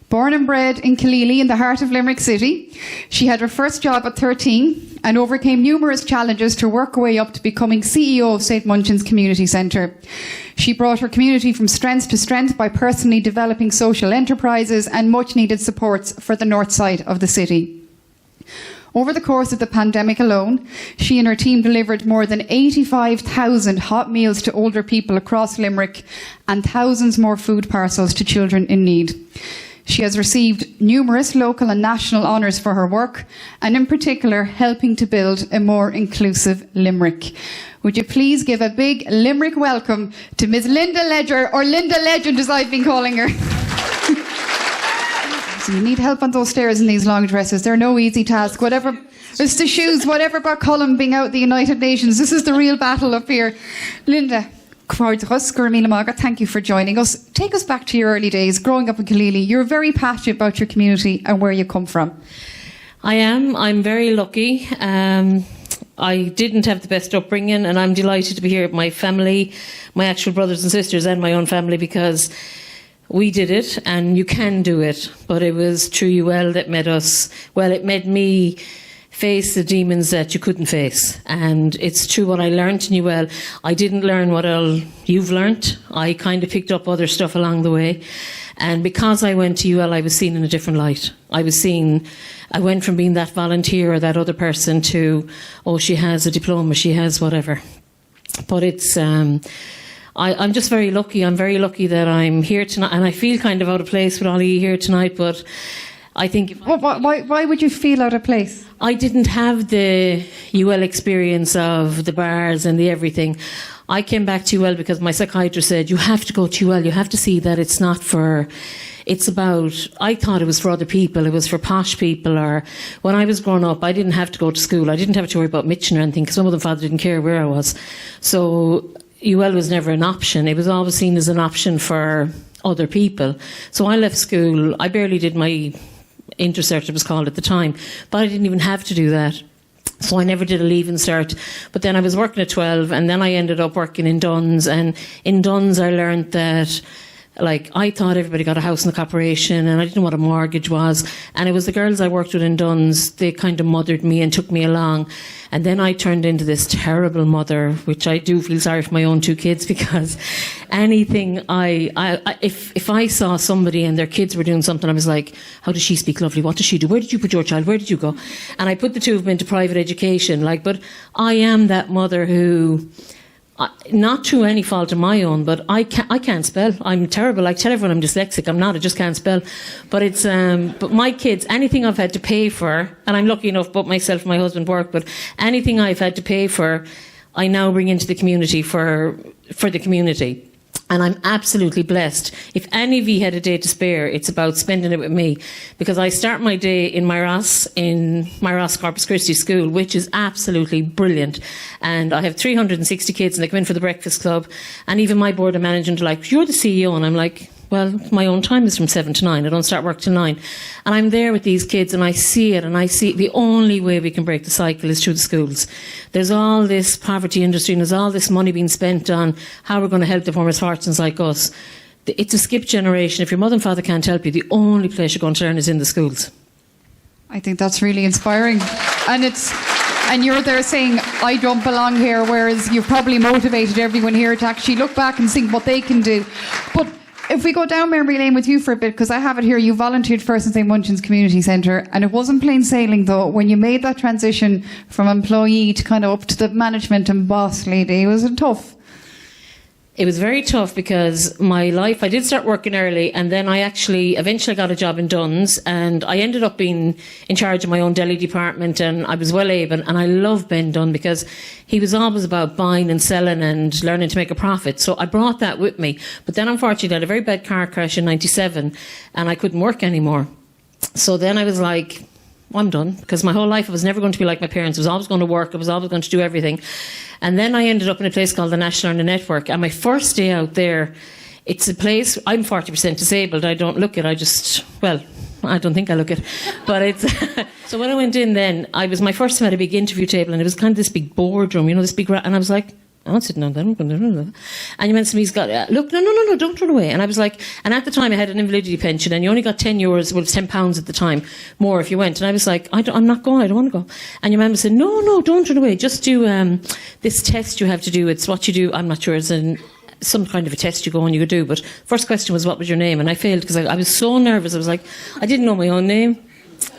Born and bred in Kileely in the heart of Limerick City, she had her first job at 13 and overcame numerous challenges to work her way up to becoming CEO of St Munchin's Community Centre. She brought her community from strength to strength by personally developing social enterprises and much needed supports for the north side of the city. Over the course of the pandemic alone, she and her team delivered more than 85,000 hot meals to older people across Limerick and thousands more food parcels to children in need. She has received numerous local and national honours for her work, and in particular, helping to build a more inclusive Limerick. Would you please give a big Limerick welcome to Ms. Linda Ledger, or Linda Legend as I've been calling her. So you need help on those stairs in these long dresses. They're no easy task. Whatever, it's the shoes, whatever about Colin being out at the United Nations. This is the real battle up here. Linda, thank you for joining us. Take us back to your early days, growing up in Kileely. You're very passionate about your community and where you come from. I am. I'm very lucky. I didn't have the best upbringing, and I'm delighted to be here with my family, my actual brothers and sisters, and my own family, because we did it, and you can do it. But it was true UL that made us, well, it made me face the demons that you couldn't face. And it's true what I learned in UL. I didn't learn what all you've learnt. I kind of picked up other stuff along the way. And because I went to UL, I was seen in a different light. I went from being that volunteer or that other person to, oh, she has a diploma, she has whatever. But it's, I'm just very lucky. I'm very lucky that I'm here tonight. And I feel kind of out of place with all of you here tonight, but I think... Why would you feel out of place? I didn't have the UL experience of the bars and the everything. I came back to UL because my psychiatrist said, you have to go to UL, you have to see that it's not for... It's about... I thought it was for other people, it was for posh people, or... When I was growing up, I didn't have to go to school, I didn't have to worry about Munchin or anything, because my mother and father didn't care where I was. So UL was never an option. It was always seen as an option for other people. So I left school, I barely did my... Intercert it was called at the time, but I didn't even have to do that, so I never did a leaving cert. But then I was working at 12, and then I ended up working in Dunn's, and in Dunn's I learned that, like, I thought everybody got a house in the corporation, and I didn't know what a mortgage was, and it was the girls I worked with in Dunn's, they kind of mothered me and took me along. And then I turned into this terrible mother, which I do feel sorry for my own two kids, because anything if I saw somebody and their kids were doing something, I was like, how does she speak lovely? What does she do? Where did you put your child? Where did you go? And I put the two of them into private education. But I am that mother who... not through any fault of my own, but I can't spell. I'm terrible. I tell everyone I'm dyslexic. I'm not. I just can't spell. But it's but my kids, anything I've had to pay for, and I'm lucky enough both myself and my husband work, but anything I've had to pay for, I now bring into the community for the community. And I'm absolutely blessed. If any of you had a day to spare, it's about spending it with me. Because I start my day in my Ross Corpus Christi school, which is absolutely brilliant. And I have 360 kids, and they come in for the breakfast club. And even my board of management are like, you're the CEO. And I'm like, well, my own time is from 7 to 9. I don't start work till 9. And I'm there with these kids, and I see it, and I see the only way we can break the cycle is through the schools. There's all this poverty industry, and there's all this money being spent on how we're going to help the poor misfortunes like us. It's a skip generation. If your mother and father can't help you, the only place you're going to learn is in the schools. I think that's really inspiring. And you're there saying, I don't belong here, whereas you've probably motivated everyone here to actually look back and see what they can do. But if we go down memory lane with you for a bit, because I have it here, you volunteered first in St Munchin's Community Centre, and it wasn't plain sailing though. When you made that transition from employee to kind of up to the management and boss lady, was it tough? It was very tough, because my life, I did start working early, and then I eventually got a job in Dunn's, and I ended up being in charge of my own deli department, and I was well able, and I love Ben Dunn, because he was always about buying and selling and learning to make a profit. So I brought that with me. But then unfortunately I had a very bad car crash in 97, and I couldn't work anymore. So then I was like, well, I'm done, because my whole life I was never going to be like my parents. I was always going to work, I was always going to do everything. And then I ended up in a place called the National Learning Network, and my first day out there, it's a place, I'm 40% disabled, I don't look it, I don't think I look it, but it's... So when I went in then, my first time at a big interview table, and it was kind of this big boardroom, this big... And I was like, I'm sitting down there. And your man to me's got, look, no, don't run away. And I was like, and at the time I had an invalidity pension and you only got €10, well, it was £10 at the time, more if you went. And I was like, I'm not going, I don't want to go. And your man said, no, don't run away. Just do this test you have to do. It's what you do, I'm not sure, it's some kind of a test you go and you could do. But first question was, what was your name? And I failed because I was so nervous. I was like, I didn't know my own name.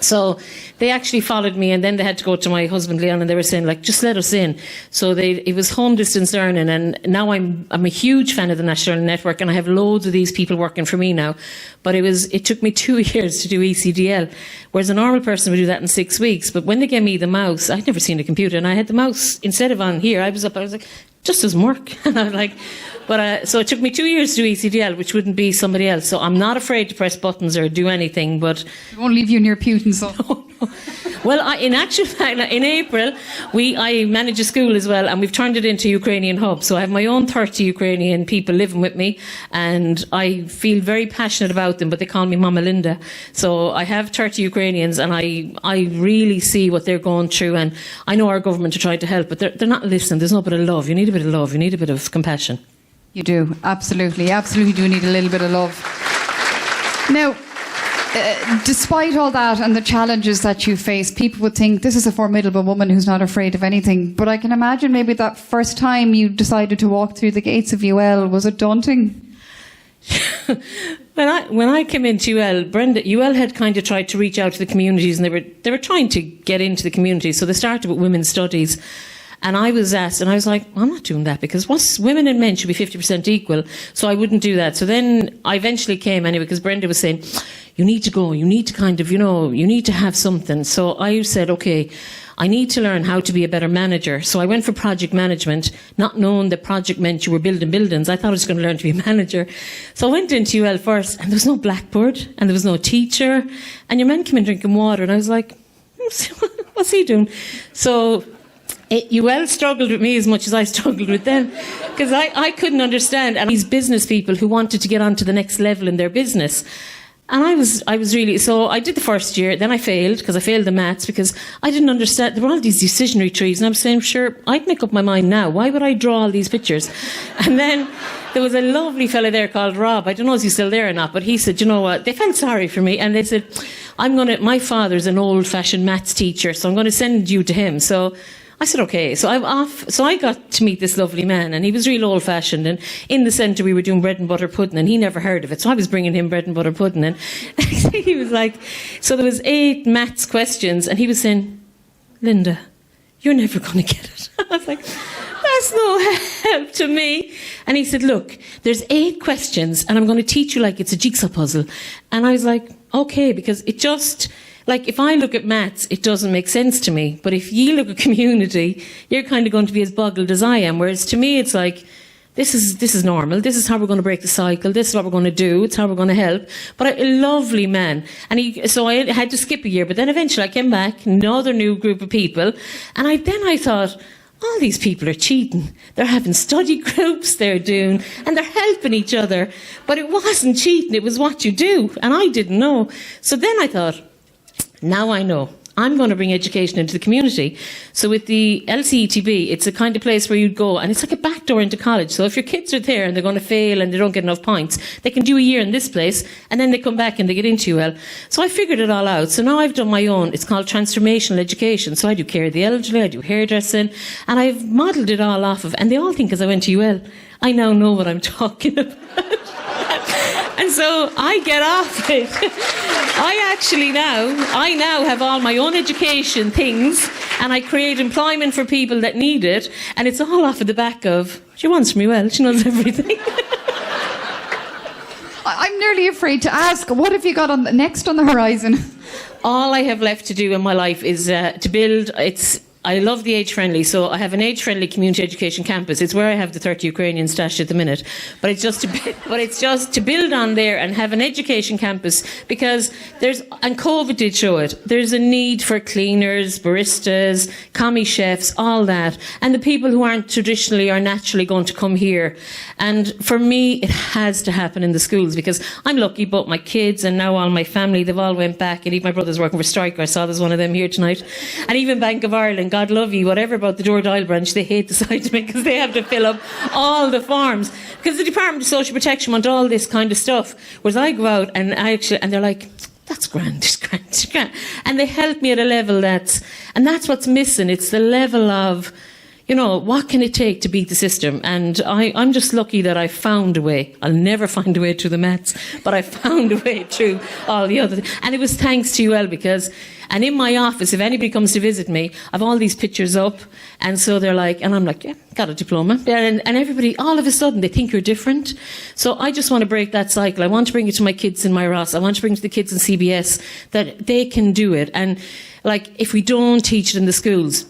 So they actually followed me, and then they had to go to my husband Leon, and they were saying, like, just let us in. So it was home distance learning, and now I'm a huge fan of the National Learning Network, and I have loads of these people working for me now. But it took me 2 years to do ECDL, whereas a normal person would do that in 6 weeks. But when they gave me the mouse, I'd never seen a computer, and I had the mouse instead of on here. I was like, just doesn't work. And I was like, so it took me 2 years to do ECDL, which wouldn't be somebody else. So I'm not afraid to press buttons or do anything, but it won't leave you near Putin, so. No. Well, in actual fact, in April, I manage a school as well, and we've turned it into a Ukrainian hub. So I have my own 30 Ukrainian people living with me, and I feel very passionate about them, but they call me Mama Linda. So I have 30 Ukrainians, and I really see what they're going through, and I know our government are trying to help, but they're not listening. There's no bit of love. You need a bit of love. You need a bit of compassion. You do, absolutely do need a little bit of love. Now, despite all that and the challenges that you face, people would think this is a formidable woman who's not afraid of anything. But I can imagine maybe that first time you decided to walk through the gates of UL, was it daunting? When I came into UL had kind of tried to reach out to the communities, and they were trying to get into the community. So they started with women's studies. And I was asked, and I was like, I'm not doing that, because women and men should be 50% equal, so I wouldn't do that. So then I eventually came anyway, because Brenda was saying, you need to go, you need to kind of, you need to have something. So I said, okay, I need to learn how to be a better manager. So I went for project management, not knowing that project meant you were building buildings. I thought I was going to learn to be a manager. So I went into UL first, and there was no blackboard, and there was no teacher, and your man came in drinking water, and I was like, what's he doing? So UL struggled with me as much as I struggled with them, because I couldn't understand. And these business people who wanted to get on to the next level in their business. And I was really, so I did the first year, then I failed, because I failed the maths, because I didn't understand. There were all these decisionary trees, and I was saying, sure, I'd make up my mind now. Why would I draw all these pictures? And then there was a lovely fella there called Rob. I don't know if he's still there or not, but he said, you know what, they felt sorry for me, and they said, my father's an old-fashioned maths teacher, so I'm going to send you to him. So I said, okay. So I'm off. So I got to meet this lovely man, and he was real old-fashioned. And in the centre, we were doing bread and butter pudding, and he never heard of it. So I was bringing him bread and butter pudding, and he was like, so there was 8 maths questions, and he was saying, Linda, you're never going to get it. I was like, that's no help to me. And he said, look, there's 8 questions, and I'm going to teach you like it's a jigsaw puzzle. And I was like, okay, because it just, like, if I look at maths, it doesn't make sense to me. But if you look at community, you're kind of going to be as boggled as I am. Whereas to me, it's like, this is normal. This is how we're going to break the cycle. This is what we're going to do. It's how we're going to help. But a lovely man. And so I had to skip a year. But then eventually I came back, another new group of people. And then I thought, all these people are cheating. They're having study groups, they're doing, and they're helping each other. But it wasn't cheating. It was what you do. And I didn't know. So then I thought, now I know. I'm going to bring education into the community. So with the LCETB, it's a kind of place where you'd go, and it's like a backdoor into college. So if your kids are there and they're going to fail and they don't get enough points, they can do a year in this place, and then they come back and they get into UL. So I figured it all out. So now I've done my own. It's called transformational education. So I do care of the elderly, I do hairdressing, and I've modelled it all off of, and they all think as I went to UL, I now know what I'm talking about. And so I get off it. I now have all my own education things, and I create employment for people that need it, and it's all off of the back of, she wants me well, she knows everything. I'm nearly afraid to ask, what have you got next on the horizon? All I have left to do in my life is to build, I love the age-friendly, so I have an age-friendly community education campus. It's where I have the 30 Ukrainians stashed at the minute. But it's just to build on there and have an education campus, because and COVID did show it, there's a need for cleaners, baristas, commie chefs, all that. And the people who aren't traditionally are naturally going to come here. And for me, it has to happen in the schools, because I'm lucky, both my kids and now all my family, they've all went back, and even my brother's working for Stryker. I saw there's one of them here tonight. And even Bank of Ireland and God love you, whatever about the Dordile branch, they hate the sight of me because they have to fill up all the forms. Because the Department of Social Protection want all this kind of stuff. Whereas I go out and they're like, that's grand, it's grand, it's grand. And they help me at a level that's what's missing. It's the level of, what can it take to beat the system? And I'm just lucky that I found a way. I'll never find a way through the maths, but I found a way through all the other things. And it was thanks to UL and in my office, if anybody comes to visit me, I've all these pictures up. And so they're like, and I'm like, yeah, got a diploma. And everybody, all of a sudden, they think you're different. So I just want to break that cycle. I want to bring it to my kids in my Ross. I want to bring it to the kids in CBS that they can do it. And if we don't teach it in the schools,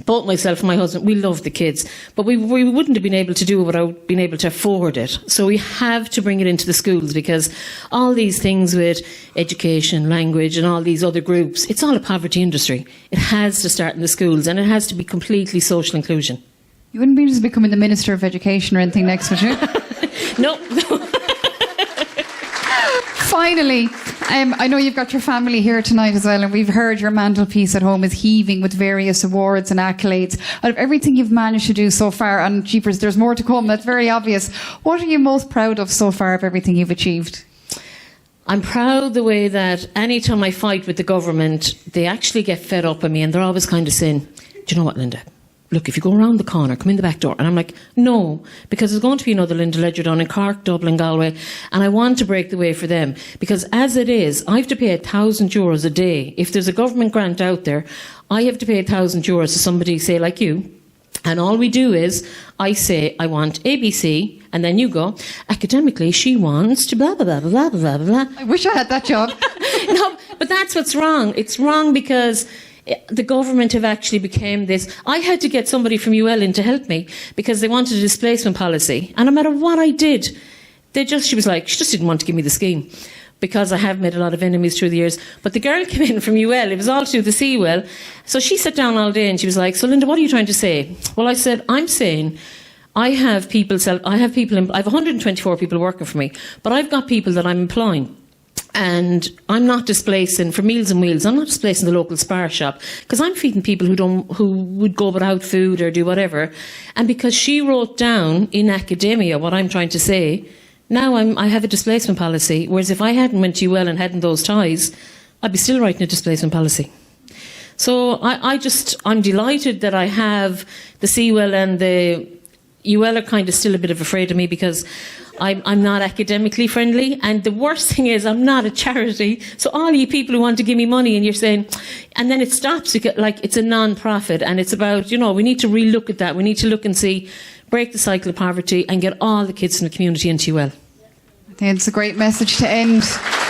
both myself and my husband, we love the kids, but we wouldn't have been able to do it without being able to afford it. So we have to bring it into the schools, because all these things with education, language and all these other groups, it's all a poverty industry. It has to start in the schools, and it has to be completely social inclusion. You wouldn't be just becoming the Minister of Education or anything next, would you? No. Finally, I know you've got your family here tonight as well, and we've heard your mantelpiece at home is heaving with various awards and accolades. Out of everything you've managed to do so far, and jeepers, there's more to come, that's very obvious. What are you most proud of so far of everything you've achieved? I'm proud the way that any time I fight with the government, they actually get fed up of me, and they're always kind of saying, do you know what, Linda? Look, if you go around the corner, come in the back door. And I'm like, no, because there's going to be another Linda Ledger down in Cork, Dublin, Galway, and I want to break the way for them. Because as it is, I have to pay €1,000 a day. If there's a government grant out there, I have to pay €1,000 to somebody, say, like you. And all we do is, I say, I want ABC, and then you go, academically, she wants to blah, blah, blah, blah, blah, blah. I wish I had that job. No, but that's what's wrong. It's wrong because the government have actually become this. I had to get somebody from UL in to help me because they wanted a displacement policy. And no matter what I did, she was like, she just didn't want to give me the scheme, because I have made a lot of enemies through the years. But the girl came in from UL, it was all to do the CUL. So she sat down all day and she was like, so Linda, what are you trying to say? Well, I said, I'm saying I have 124 people working for me, but I've got people that I'm employing. And I'm not displacing for Meals and Wheels. I'm not displacing the local spar shop, because I'm feeding people who would go without food or do whatever. And because she wrote down in academia what I'm trying to say, now I have a displacement policy. Whereas if I hadn't went to UL and hadn't those ties, I'd be still writing a displacement policy. So I'm delighted that I have the CUL, and the UL are kind of still a bit of afraid of me because I'm not academically friendly, and the worst thing is I'm not a charity. So all you people who want to give me money, and you're saying, and then it stops, like it's a non-profit, and it's about, we need to relook at that. We need to look and see, break the cycle of poverty and get all the kids in the community into UL. I think it's a great message to end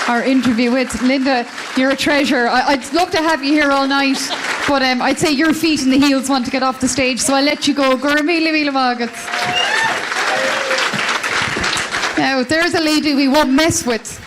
our interview with. Linda, you're a treasure. I'd love to have you here all night, but I'd say your feet in the heels want to get off the stage, so I'll let you go. Go mille mágat. Now, there's a lady we won't mess with.